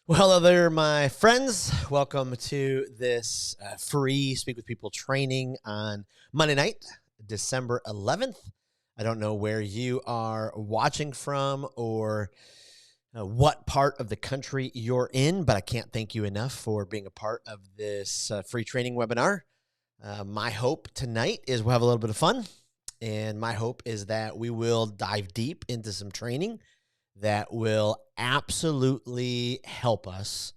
Well, hello there, my friends. Welcome to this free Speak with People training on Monday night, December 11th. I don't know where you are watching from or what part of the country you're in, but I can't thank you enough for being a part of this free training webinar. My hope tonight is we'll have a little bit of fun, and my hope is that we will dive deep into some training that will absolutely help us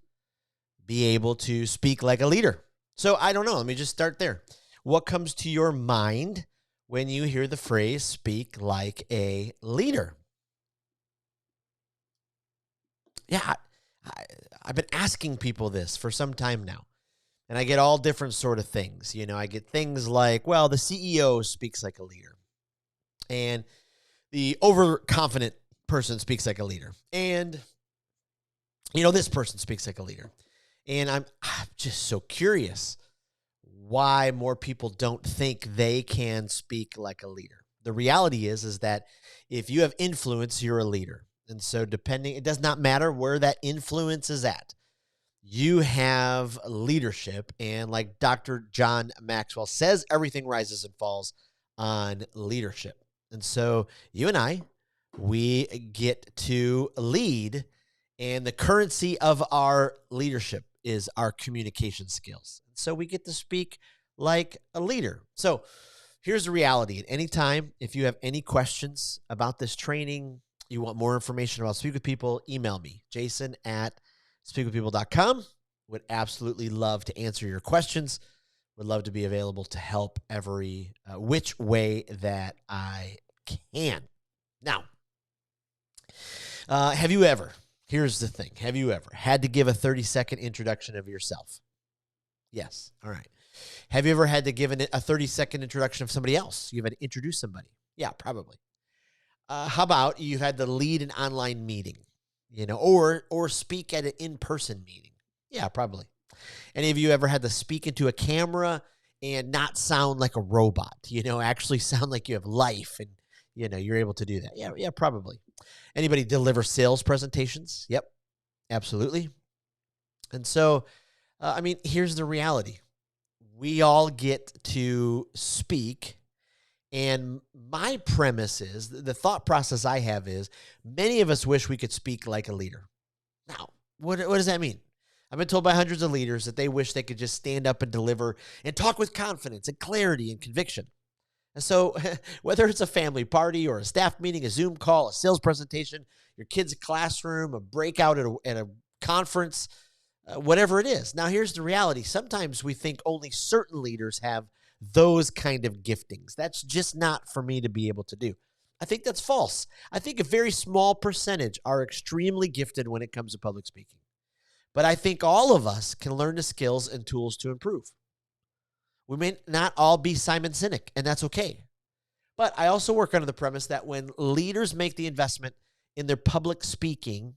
be able to speak like a leader. So I don't know. Let me just start there. What comes to your mind when you hear the phrase speak like a leader? Yeah, I've been asking people this for some time now, and I get all different sort of things. You know, I get things like, well, the CEO speaks like a leader, and the overconfident person speaks like a leader, and this person speaks like a leader. And I'm just so curious why more people don't think they can speak like a leader. The reality is that if you have influence, you're a leader. And so it does not matter where that influence is at. You have leadership, and like Dr. John Maxwell says, everything rises and falls on leadership. And so you and I, we get to lead, and the currency of our leadership is our communication skills. So we get to speak like a leader. So here's the reality. At any time, if you have any questions about this training, you want more information about Speak with People, email me, jason@speakwithpeople.com. Would absolutely love to answer your questions. Would love to be available to help every which way that I can. Now, here's the thing. Have you ever had to give a 30-second introduction of yourself? Yes. All right. Have you ever had to give a 30-second introduction of somebody else? You've had to introduce somebody? Yeah, probably. How about you've had to lead an online meeting, or speak at an in-person meeting? Yeah, probably. Any of you ever had to speak into a camera and not sound like a robot, actually sound like you have life and, you're able to do that? Yeah, probably. Anybody deliver sales presentations? Yep, absolutely. And so, here's the reality. We all get to speak, and my premise is, the thought process I have is, many of us wish we could speak like a leader. Now, what does that mean? I've been told by hundreds of leaders that they wish they could just stand up and deliver and talk with confidence and clarity and conviction. And so whether it's a family party or a staff meeting, a Zoom call, a sales presentation, your kid's classroom, a breakout at a conference, whatever it is. Now, here's the reality. Sometimes we think only certain leaders have those kind of giftings. That's just not for me to be able to do. I think that's false. I think a very small percentage are extremely gifted when it comes to public speaking. But I think all of us can learn the skills and tools to improve. We may not all be Simon Sinek, and that's okay. But I also work under the premise that when leaders make the investment in their public speaking,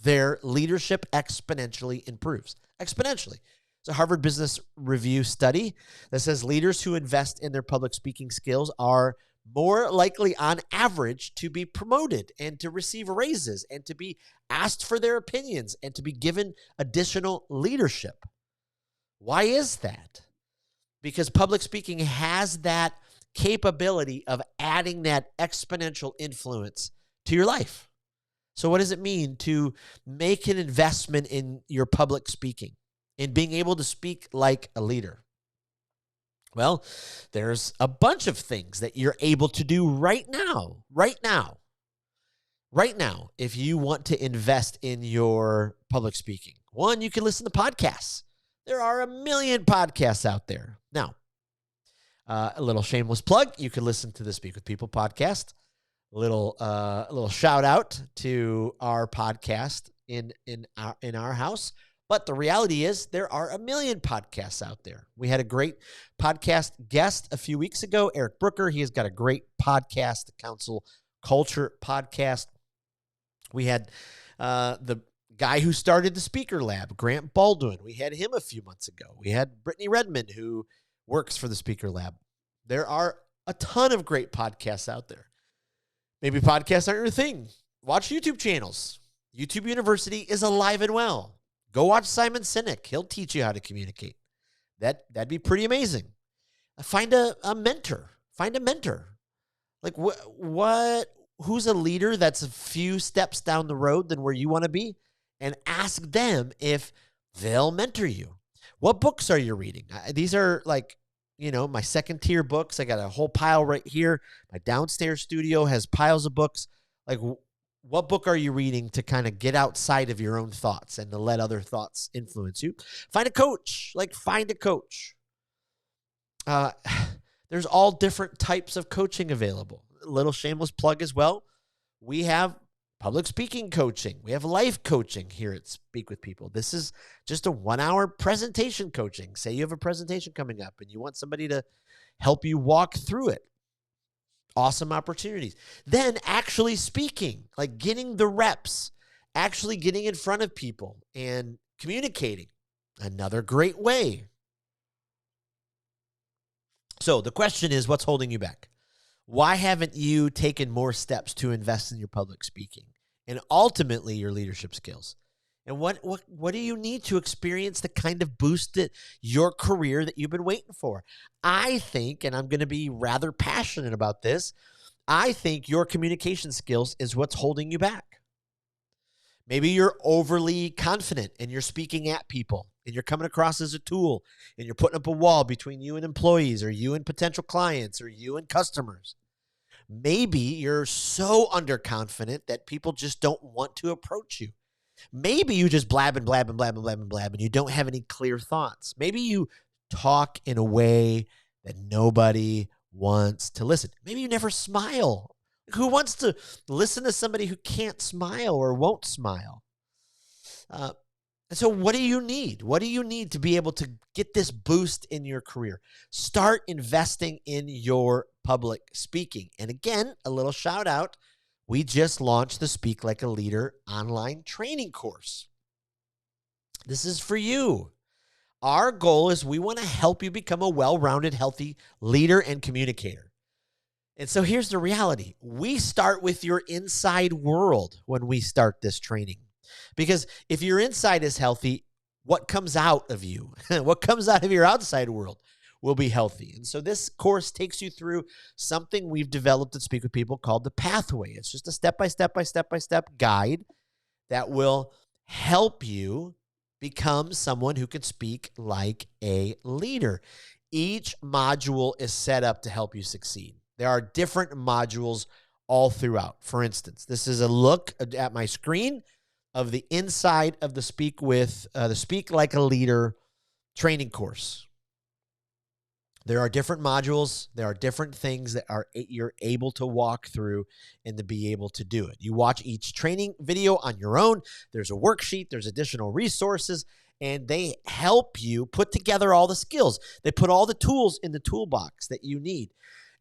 their leadership exponentially improves. Exponentially. It's a Harvard Business Review study that says leaders who invest in their public speaking skills are more likely on average to be promoted and to receive raises and to be asked for their opinions and to be given additional leadership. Why is that? Because public speaking has that capability of adding that exponential influence to your life. So what does it mean to make an investment in your public speaking, in being able to speak like a leader? Well, there's a bunch of things that you're able to do right now, if you want to invest in your public speaking. One, you can listen to podcasts. There are a million podcasts out there. Now, a little shameless plug, you can listen to the Speak with People podcast. A little shout out to our podcast in our house. But the reality is there are a million podcasts out there. We had a great podcast guest a few weeks ago, Eric Brooker. He has got a great podcast, the Council Culture podcast. We had the guy who started the Speaker Lab, Grant Baldwin. We had him a few months ago. We had Brittany Redmond, who works for the Speaker Lab. There are a ton of great podcasts out there. Maybe podcasts aren't your thing. Watch YouTube channels. YouTube University is alive and well. Go watch Simon Sinek. He'll teach you how to communicate. That'd be pretty amazing. Find a mentor. Find a mentor. Like who's a leader that's a few steps down the road than where you want to be, and ask them if they'll mentor you. What books are you reading? These are like, my second tier books. I got a whole pile right here. My downstairs studio has piles of books. Like, what book are you reading to kind of get outside of your own thoughts and to let other thoughts influence you? Find a coach. Find a coach. There's all different types of coaching available. A little shameless plug as well. We have public speaking coaching. We have life coaching here at Speak with People. This is just a 1-hour presentation coaching. Say you have a presentation coming up and you want somebody to help you walk through it. Awesome opportunities. Then actually speaking, like getting the reps, actually getting in front of people and communicating. Another great way. So the question is, what's holding you back? Why haven't you taken more steps to invest in your public speaking and ultimately your leadership skills? And what do you need to experience the kind of boost in your career that you've been waiting for? I think, and I'm going to be rather passionate about this, I think your communication skills is what's holding you back. Maybe you're overly confident and you're speaking at people and you're coming across as a tool and you're putting up a wall between you and employees or you and potential clients or you and customers. Maybe you're so underconfident that people just don't want to approach you. Maybe you just blab and blab and blab and blab and blab and you don't have any clear thoughts. Maybe you talk in a way that nobody wants to listen. Maybe you never smile. Who wants to listen to somebody who can't smile or won't smile? And so what do you need? What do you need to be able to get this boost in your career? Start investing in your public speaking. And again, a little shout out. We just launched the Speak Like a Leader online training course. This is for you. Our goal is we want to help you become a well-rounded, healthy leader and communicator. And so here's the reality. We start with your inside world when we start this training. Because if your inside is healthy, what comes out of you, what comes out of your outside world will be healthy. And so this course takes you through something we've developed at Speak with People called the Pathway. It's just a step-by-step guide that will help you become someone who can speak like a leader. Each module is set up to help you succeed. There are different modules all throughout. For instance, this is a look at my screen of the inside of the Speak Like a Leader training course. There are different modules. There are different things that you're able to walk through and to be able to do it. You watch each training video on your own. There's a worksheet. There's additional resources, and they help you put together all the skills. They put all the tools in the toolbox that you need.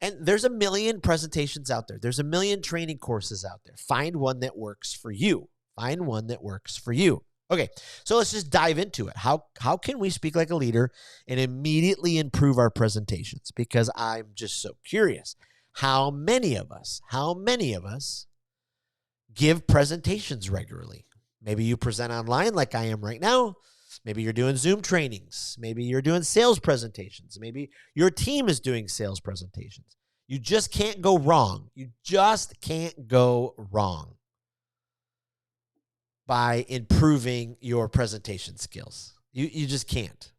And there's a million presentations out there. There's a million training courses out there. Find one that works for you. Find one that works for you. Okay, so let's just dive into it. How can we speak like a leader and immediately improve our presentations? Because I'm just so curious. How many of us give presentations regularly? Maybe you present online like I am right now. Maybe you're doing Zoom trainings. Maybe you're doing sales presentations. Maybe your team is doing sales presentations. You just can't go wrong. You just can't go wrong by improving your presentation skills. You just can't.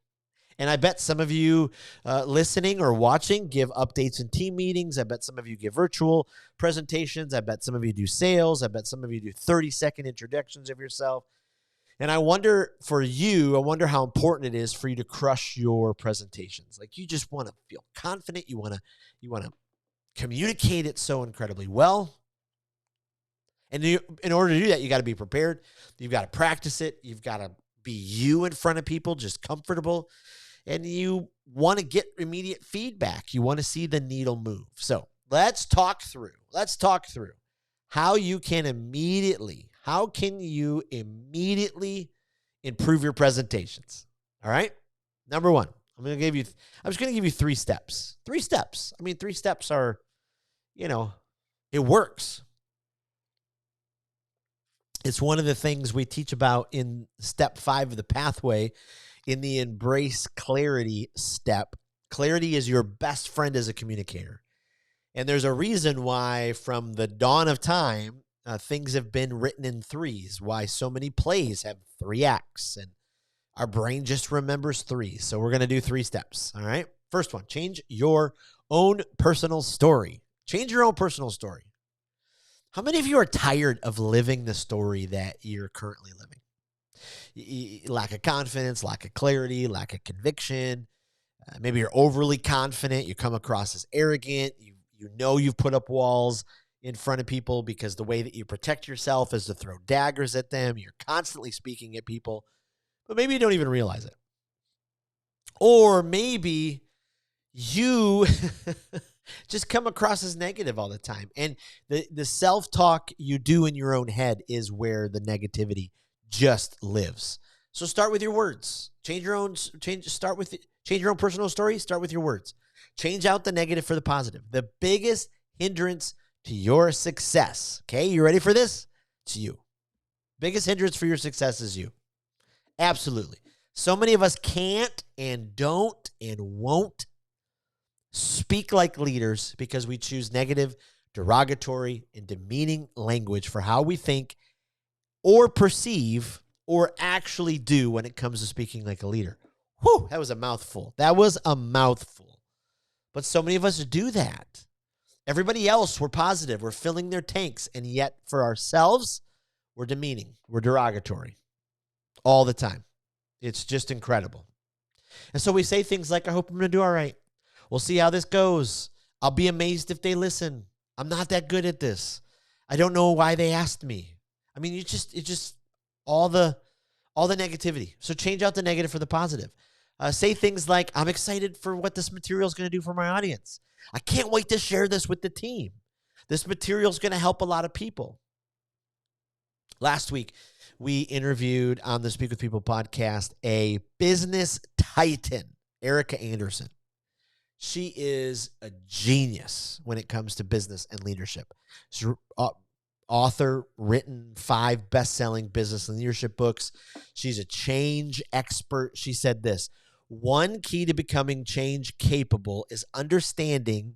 And I bet some of you listening or watching give updates in team meetings. I bet some of you give virtual presentations. I bet some of you do sales. I bet some of you do 30-second introductions of yourself. And I wonder how important it is for you to crush your presentations. Like you just want to feel confident. You want to communicate it so incredibly well. And in order to do that, you got to be prepared. You've got to practice it. You've got to be you in front of people, just comfortable. And you want to get immediate feedback. You want to see the needle move. So let's talk through how you can immediately improve your presentations. All right. Number one, I'm just going to give you 3 steps. 3 steps. I mean, 3 steps are, it works. It's one of the things we teach about in step 5 of the pathway in the embrace clarity step. Clarity is your best friend as a communicator. And there's a reason why from the dawn of time, things have been written in threes, why so many plays have 3 acts, and our brain just remembers 3. So we're going to do 3 steps. All right. First one, change your own personal story. Change your own personal story. How many of you are tired of living the story that you're currently living? Lack of confidence, lack of clarity, lack of conviction. Maybe you're overly confident. You come across as arrogant. You know you've put up walls in front of people because the way that you protect yourself is to throw daggers at them. You're constantly speaking at people, but maybe you don't even realize it. Or maybe you just come across as negative all the time. And the self-talk you do in your own head is where the negativity just lives. So start with your words. Change your own personal story. Start with your words. Change out the negative for the positive. The biggest hindrance to your success. Okay, you ready for this? It's you. Biggest hindrance for your success is you. Absolutely. So many of us can't and don't and won't speak like leaders because we choose negative, derogatory, and demeaning language for how we think or perceive or actually do when it comes to speaking like a leader. Whew, that was a mouthful. But so many of us do that. Everybody else, we're positive. We're filling their tanks. And yet for ourselves, we're demeaning. We're derogatory all the time. It's just incredible. And so we say things like, I hope I'm going to do all right. We'll see how this goes. I'll be amazed if they listen. I'm not that good at this. I don't know why they asked me. I mean, it's just all the negativity. So change out the negative for the positive. Say things like, I'm excited for what this material is going to do for my audience. I can't wait to share this with the team. This material is going to help a lot of people. Last week, we interviewed on the Speak with People podcast a business titan, Erica Anderson. She is a genius when it comes to business and leadership. She's author, written 5 best-selling business and leadership books. She's a change expert. She said this: one key to becoming change capable is understanding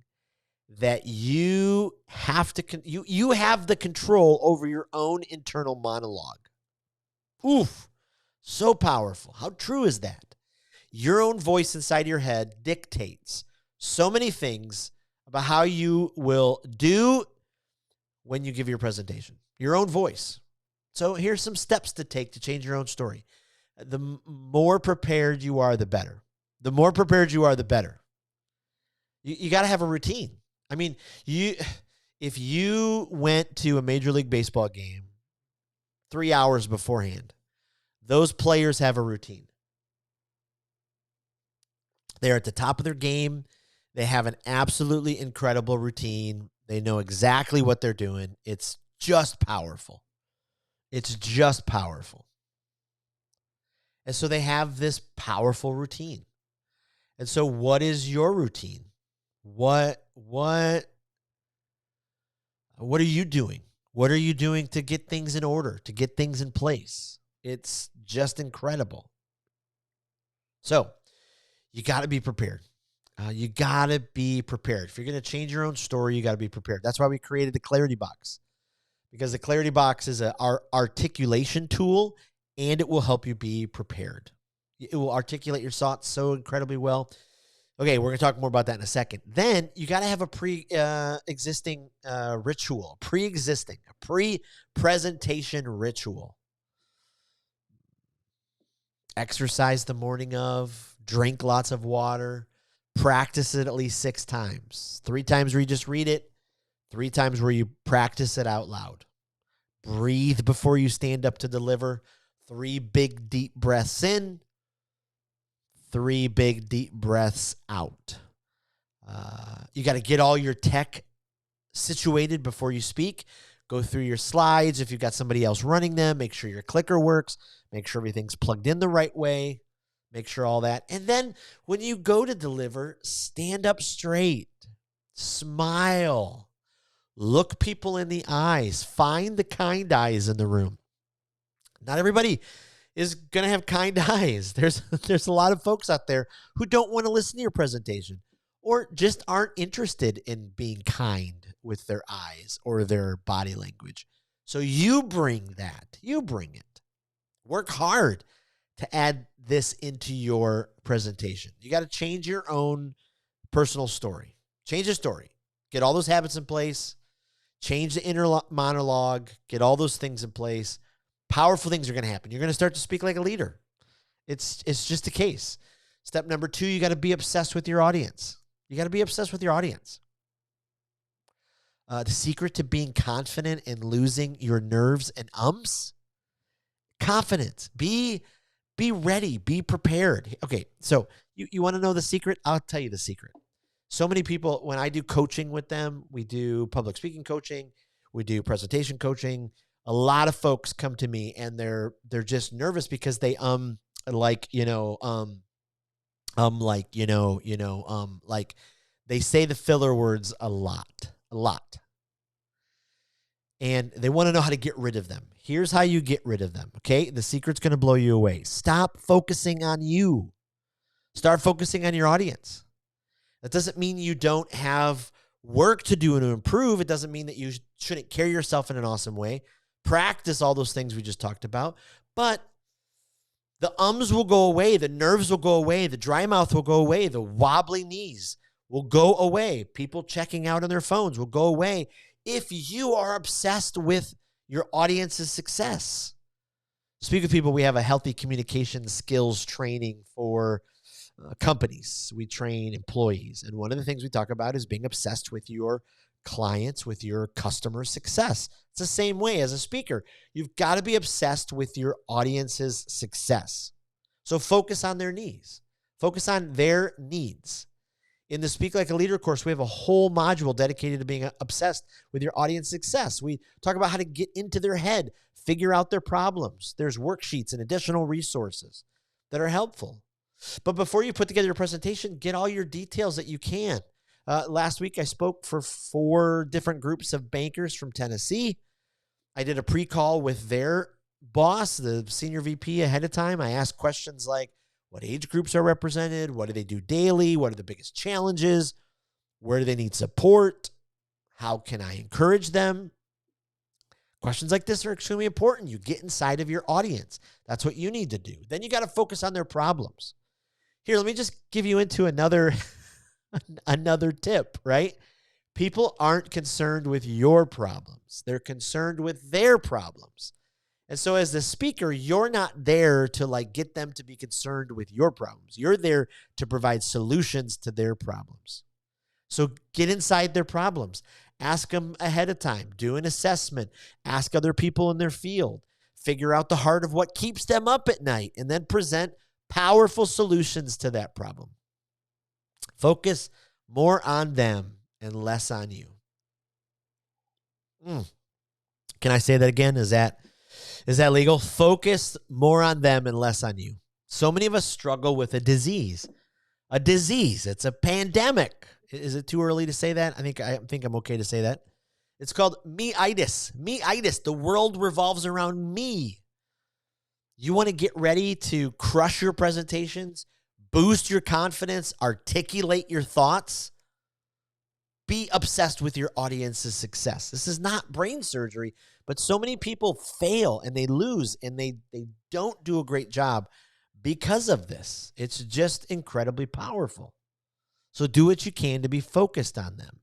that you have you have the control over your own internal monologue. Oof, so powerful. How true is that? Your own voice inside your head dictates so many things about how you will do when you give your presentation. Your own voice. So here's some steps to take to change your own story. The more prepared you are, the better. The more prepared you are, the better. You got to have a routine. I mean, if you went to a Major League Baseball game 3 hours beforehand, those players have a routine. They're at the top of their game. They have an absolutely incredible routine. They know exactly what they're doing. It's just powerful. It's just powerful. And so they have this powerful routine. And so what is your routine? What are you doing? What are you doing to get things in order, to get things in place? It's just incredible. So you got to be prepared. You got to be prepared. If you're going to change your own story, you got to be prepared. That's why we created the Clarity Box, because the Clarity Box is our articulation tool, and it will help you be prepared. It will articulate your thoughts so incredibly well. Okay, we're going to talk more about that in a second. Then you got to have a pre-existing ritual, a pre-presentation ritual. Exercise the morning of, drink lots of water, practice it at least 6 times. 3 times where you just read it, 3 times where you practice it out loud. Breathe before you stand up to deliver. 3 big, deep breaths in. 3 big, deep breaths out. You got to get all your tech situated before you speak. Go through your slides. If you've got somebody else running them, make sure your clicker works. Make sure everything's plugged in the right way. Make sure all that. And then when you go to deliver, stand up straight. Smile. Look people in the eyes. Find the kind eyes in the room. Not everybody is going to have kind eyes. There's a lot of folks out there who don't want to listen to your presentation or just aren't interested in being kind with their eyes or their body language. So you bring that. You bring it. Work hard to add this into your presentation. You got to change your own personal story. Change the story. Get all those habits in place. Change the inner monologue. Get all those things in place. Powerful things are going to happen. You're going to start to speak like a leader. It's just a case. Step number 2, you got to be obsessed with your audience. You got to be obsessed with your audience. The secret to being confident and losing your nerves and ums? Confidence. Be ready. Be prepared. Okay, so you want to know the secret? I'll tell you the secret. So many people, when I do coaching with them, we do public speaking coaching, we do presentation coaching. A lot of folks come to me and they're just nervous because they like they say the filler words a lot. And they want to know how to get rid of them. Here's how you get rid of them, okay? The secret's going to blow you away. Stop focusing on you. Start focusing on your audience. That doesn't mean you don't have work to do and to improve. It doesn't mean that you shouldn't carry yourself in an awesome way. Practice all those things we just talked about. But the ums will go away. The nerves will go away. The dry mouth will go away. The wobbly knees will go away. People checking out on their phones will go away if you are obsessed with your audience's success. Speak with people. We have a healthy communication skills training for companies. We train employees. And one of the things we talk about is being obsessed with your clients, with your customer success. It's the same way as a speaker. You've got to be obsessed with your audience's success. So focus on their needs. Focus on their needs. In the Speak Like a Leader course, we have a whole module dedicated to being obsessed with your audience success. We talk about how to get into their head, figure out their problems. There's worksheets and additional resources that are helpful. But before you put together your presentation, get all your details that you can. Last week, I spoke for 4 different groups of bankers from Tennessee. I did a pre-call with their boss, the senior VP, ahead of time. I asked questions like, what age groups are represented? What do they do daily? What are the biggest challenges? Where do they need support? How can I encourage them? Questions like this are extremely important. You get inside of your audience. That's what you need to do. Then you got to focus on their problems. Here, let me just give you into another tip, right? People aren't concerned with your problems. They're concerned with their problems. And so as the speaker, you're not there to get them to be concerned with your problems. You're there to provide solutions to their problems. So get inside their problems. Ask them ahead of time. Do an assessment. Ask other people in their field. Figure out the heart of what keeps them up at night and then present powerful solutions to that problem. Focus more on them and less on you. Can I say that again? Is that legal? Focus more on them and less on you. So many of us struggle with a disease. It's a pandemic. Is it too early to say that? I think I'm okay to say that. It's called me-itis. Me-itis. The world revolves around me. You want to get ready to crush your presentations, boost your confidence, articulate your thoughts. Be obsessed with your audience's success. This is not brain surgery, but so many people fail and they lose and they don't do a great job because of this. It's just incredibly powerful. So do what you can to be focused on them.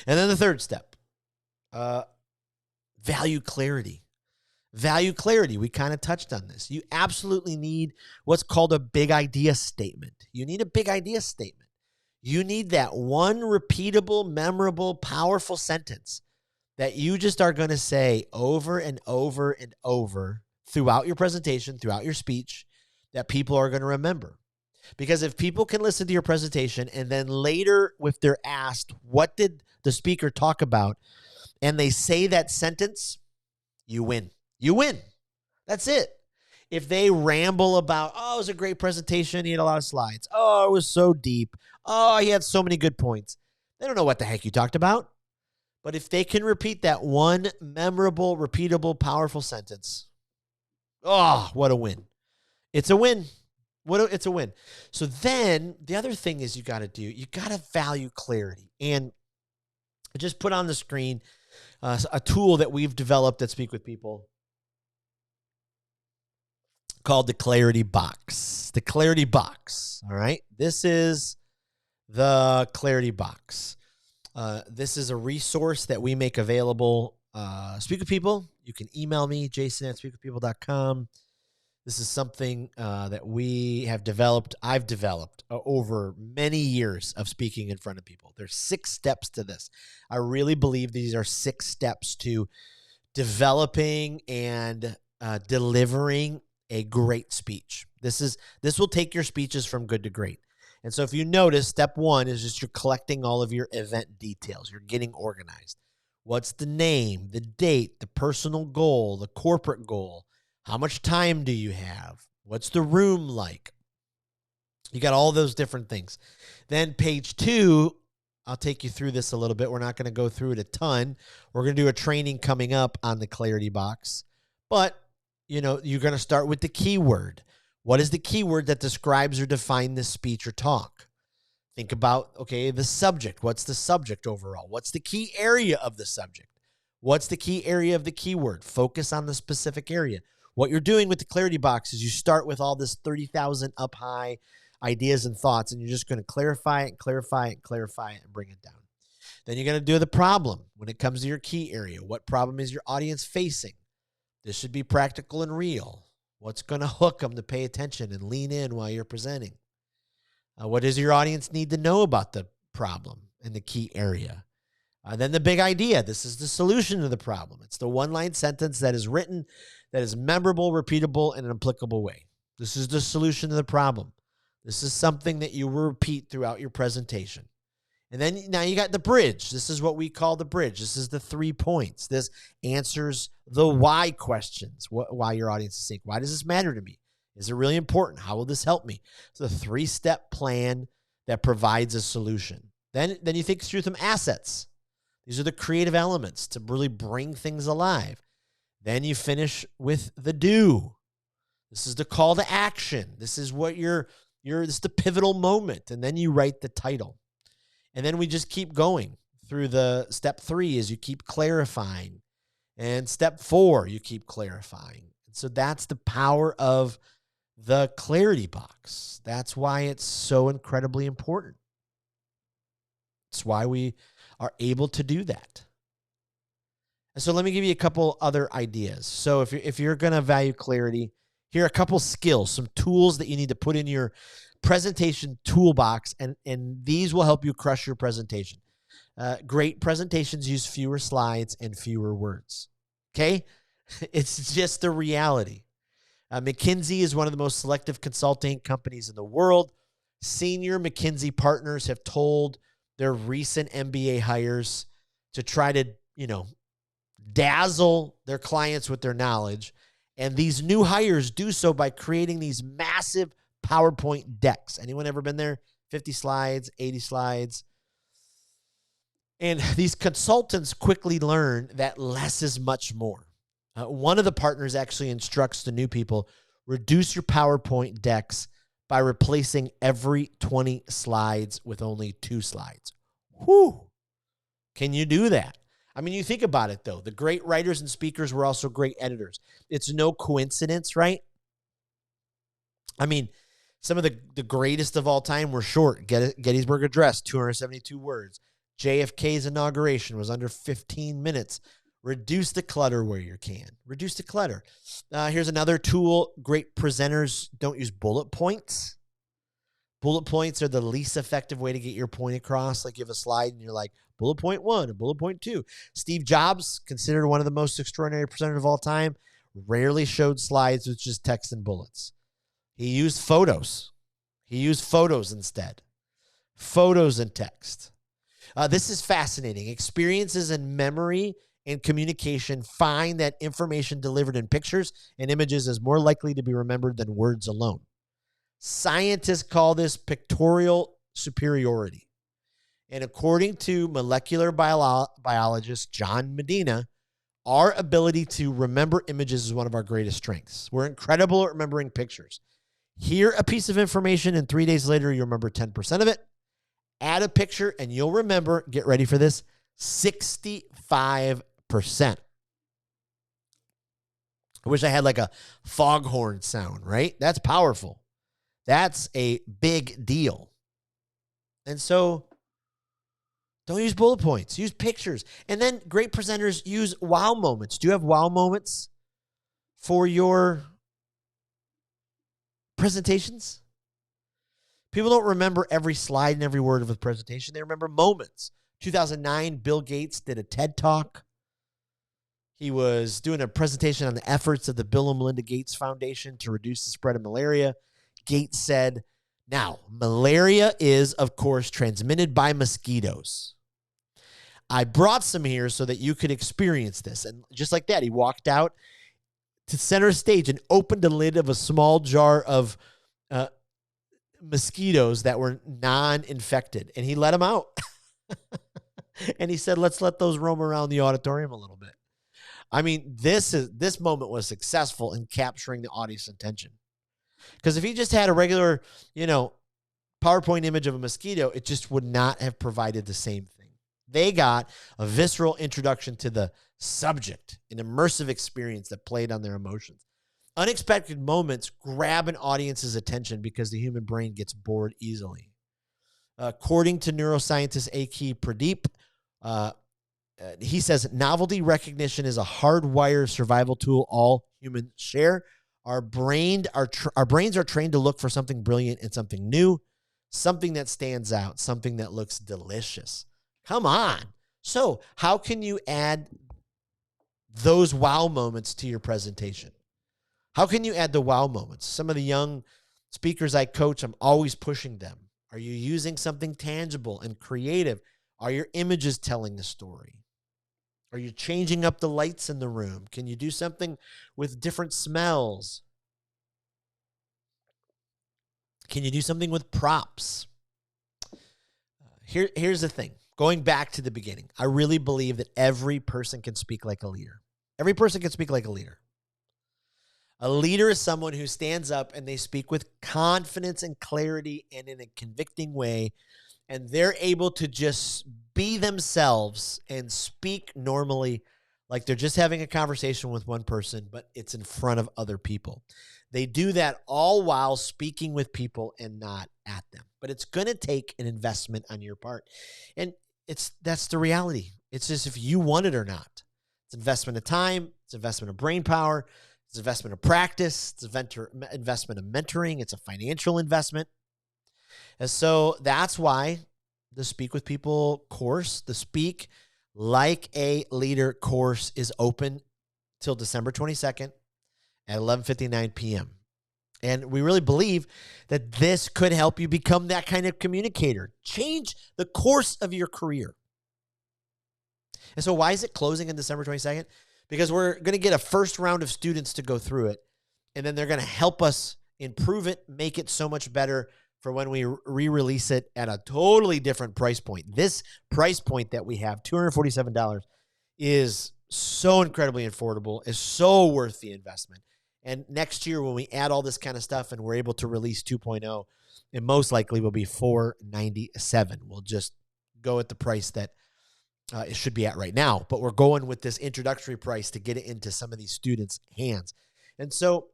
And then the third step, value clarity. Value clarity. We kind of touched on this. You absolutely need what's called a big idea statement. You need a big idea statement. You need that one repeatable, memorable, powerful sentence that you just are going to say over and over and over throughout your presentation, throughout your speech, that people are going to remember. Because if people can listen to your presentation and then later, if they're asked, what did the speaker talk about, and they say that sentence, you win. You win. That's it. If they ramble about, oh, it was a great presentation, he had a lot of slides. Oh, it was so deep. Oh, he had so many good points. They don't know what the heck you talked about. But if they can repeat that one memorable, repeatable, powerful sentence, Oh, what a win. It's a win. It's a win. So then the other thing is you got to value clarity. And I just put on the screen a tool that we've developed at Speak with People called the Clarity Box. The Clarity Box. All right. This is the Clarity Box. This is a resource that we make available. Speak with People. You can email me, jason@speakwithpeople.com. This is something that we have developed. I've developed over many years of speaking in front of people. There's 6 steps to this. I really believe these are 6 steps to developing and delivering a great speech. This will take your speeches from good to great. And so if you notice, step 1 is just you're collecting all of your event details. You're getting organized. What's the name, the date, the personal goal, the corporate goal? How much time do you have? What's the room like? You got all those different things. Then page 2, I'll take you through this a little bit. We're not going to go through it a ton. We're going to do a training coming up on the Clarity Box. But, you're going to start with the keyword. What is the keyword that describes or defines this speech or talk? Think about, the subject. What's the subject overall? What's the key area of the subject? What's the key area of the keyword? Focus on the specific area. What you're doing with the Clarity Box is you start with all this 30,000 up high ideas and thoughts, and you're just going to clarify it, and bring it down. Then you're going to do the problem when it comes to your key area. What problem is your audience facing? This should be practical and real. What's going to hook them to pay attention and lean in while you're presenting? What does your audience need to know about the problem and the key area? Then the big idea. This is the solution to the problem. It's the one-line sentence that is written, that is memorable, repeatable, in an applicable way. This is the solution to the problem. This is something that you will repeat throughout your presentation. And then now you got the bridge. This is what we call the bridge. This is the 3 points. This answers the why questions, why your audience is saying, why does this matter to me? Is it really important? How will this help me? It's a 3-step plan that provides a solution. Then you think through some assets. These are the creative elements to really bring things alive. Then you finish with the do. This is the call to action. This is what this is the pivotal moment. And then you write the title. And then we just keep going through the step 3 is you keep clarifying. And step 4, you keep clarifying. And so that's the power of the Clarity Box. That's why it's so incredibly important. It's why we are able to do that. And so let me give you a couple other ideas. So if you're going to value clarity, here are a couple skills, some tools that you need to put in your presentation toolbox, and these will help you crush your presentation. Great presentations use fewer slides and fewer words. Okay? It's just the reality. McKinsey is one of the most selective consulting companies in the world. Senior McKinsey partners have told their recent MBA hires to try to, dazzle their clients with their knowledge. And these new hires do so by creating these massive PowerPoint decks. Anyone ever been there? 50 slides, 80 slides. And these consultants quickly learn that less is much more. One of the partners actually instructs the new people, reduce your PowerPoint decks by replacing every 20 slides with only 2 slides. Whew. Can you do that? I mean, you think about it, though. The great writers and speakers were also great editors. It's no coincidence, right? I mean, some of the greatest of all time were short. Gettysburg Address, 272 words. JFK's inauguration was under 15 minutes. Reduce the clutter where you can. Reduce the clutter. Here's another tool. Great presenters don't use bullet points. Bullet points are the least effective way to get your point across. Like you have a slide and you're like, bullet point 1 and bullet point 2. Steve Jobs, considered one of the most extraordinary presenters of all time, rarely showed slides with just text and bullets. He used photos. He used photos instead. Photos and text. This is fascinating. Experiences and memory and communication find that information delivered in pictures and images is more likely to be remembered than words alone. Scientists call this pictorial superiority. And according to molecular biologist John Medina, Our ability to remember images is one of our greatest strengths. We're incredible at remembering pictures. Hear a piece of information, and 3 days later, you remember 10% of it. Add a picture, and you'll remember, get ready for this, 65%. I wish I had like a foghorn sound, right? That's powerful. That's a big deal. And so don't use bullet points. Use pictures. And then great presenters use wow moments. Do you have wow moments for your presentations? People don't remember every slide and every word of a presentation. They remember moments. 2009, Bill Gates did a TED Talk. He was doing a presentation on the efforts of the Bill and Melinda Gates Foundation to reduce the spread of malaria. Gates said, now, malaria is, of course, transmitted by mosquitoes. I brought some here so that you could experience this. And just like that, he walked out to center stage and opened the lid of a small jar of mosquitoes that were non-infected. And he let them out. And he said, let's let those roam around the auditorium a little bit. I mean, this moment was successful in capturing the audience attention. Because if he just had a regular, PowerPoint image of a mosquito, it just would not have provided the same thing. They got a visceral introduction to the subject, an immersive experience that played on their emotions. Unexpected moments grab an audience's attention because the human brain gets bored easily. According to neuroscientist A.K. Pradeep, he says novelty recognition is a hardwired survival tool all humans share. Our brains are trained to look for something brilliant and something new, something that stands out, something that looks delicious. Come on. So how can you add those wow moments to your presentation? How can you add the wow moments? Some of the young speakers I coach, I'm always pushing them. Are you using something tangible and creative? Are your images telling the story? Are you changing up the lights in the room? Can you do something with different smells? Can you do something with props? Here's the thing. Going back to the beginning, I really believe that every person can speak like a leader. Every person can speak like a leader. A leader is someone who stands up and they speak with confidence and clarity and in a convicting way, and they're able to just be themselves and speak normally like they're just having a conversation with one person, but it's in front of other people. They do that all while speaking with people and not at them. But it's going to take an investment on your part. And that's the reality. It's just if you want it or not. It's investment of time. It's investment of brain power. It's investment of practice. It's investment of mentoring. It's a financial investment. And so that's why the Speak with People course, the Speak Like a Leader course is open till December 22nd at 11:59 p.m. And we really believe that this could help you become that kind of communicator. Change the course of your career. And so why is it closing on December 22nd? Because we're going to get a first round of students to go through it, and then they're going to help us improve it, make it so much better for when we re-release it at a totally different price point. This price point that we have, $247, is so incredibly affordable, is so worth the investment. And next year, when we add all this kind of stuff and we're able to release 2.0, it most likely will be $497. We'll just go at the price that it should be at right now. But we're going with this introductory price to get it into some of these students' hands. And so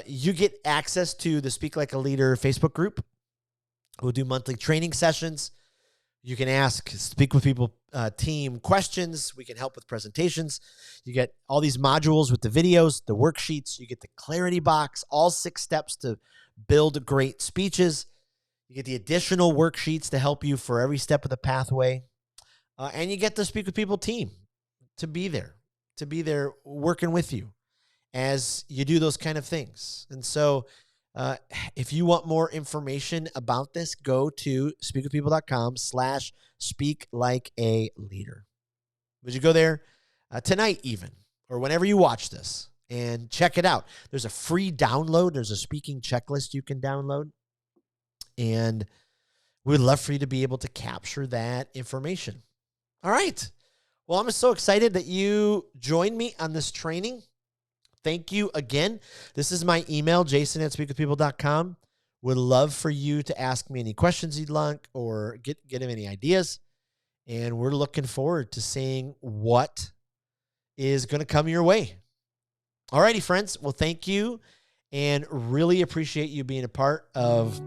you get access to the Speak Like a Leader Facebook group. We'll do monthly training sessions. You can ask Speak with People team questions. We can help with presentations. You get all these modules with the videos, the worksheets. You get the clarity box, all 6 steps to build great speeches. You get the additional worksheets to help you for every step of the pathway. And you get the Speak with People team to be there working with you as you do those kind of things. And so if you want more information about this, go to speakwithpeople.com/speaklikealeader. Would you go there tonight even, or whenever you watch this, and check it out? There's a free download. There's a speaking checklist you can download. And we would love for you to be able to capture that information. All right. Well, I'm so excited that you joined me on this training. Thank you again. This is my email, jason@speakwithpeople.com. Would love for you to ask me any questions you'd like or get him any ideas. And we're looking forward to seeing what is going to come your way. All righty, friends. Well, thank you and really appreciate you being a part of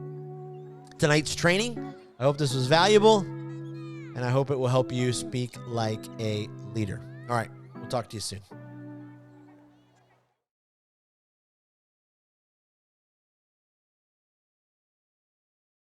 tonight's training. I hope this was valuable, and I hope it will help you speak like a leader. All right. We'll talk to you soon.